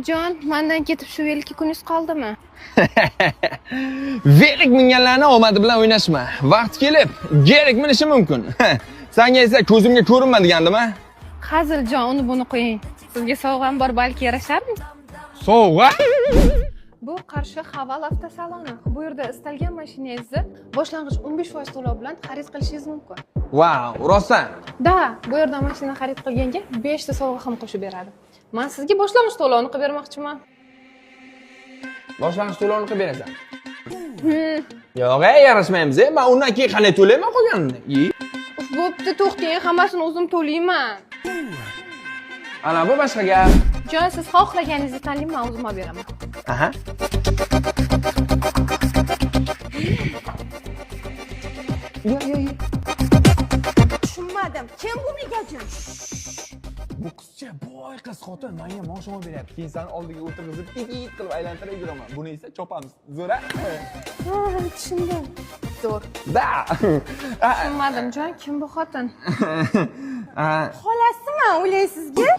jon, mendan ketib shu yil 2 kuningiz qoldimi? Verik minganlarni omadi bilan o'ynashma. Vaqt kelib, gerik minishi mumkin. Senga esa ko'zimga ko'rinma degandim-a? Hazil jon, uni buni qo'ying. Sizga sovg'am bor, balki yarasharmi? Sovg'a? Bu Qarshi Haval avtosaloni. Bu yerda istalgan mashinangizni boshlang'ich 15% to'lov bilan xarid qilishingiz mumkin. Wow, rostdan. Da, bu yerda mashina xarid qilganga 5 ta sovg'a ham qo'shib beradi. Men sizga boshlang'ich to'lovni qilib bermoqchiman. Boshlang'ich to'lovni qilib berasan. Yo'q, yarashmaymiz. Men undan keyin qanday to'layman qolganini? Uf, bo'pti, to'xting, hammasini o'zim to'layman. Ana bu boshqa gap. Jon, siz xohlaganingizni tanlang, men o'zim olib beraman. Aha. Yo. Tushunmadim. Kim bu Megajin? Bu qizcha boy qiz xotin menga maosh olib beryapti. Keyin seni oldiga o'tirgizib, ikki qilib aylantirib yuraman. Buni esa chopamiz. Zo'ra? Ha, tushundim. Zo'r. Da. Tushunmadim, jon, kim bu xotin? Xolasimi o'ylaysizga?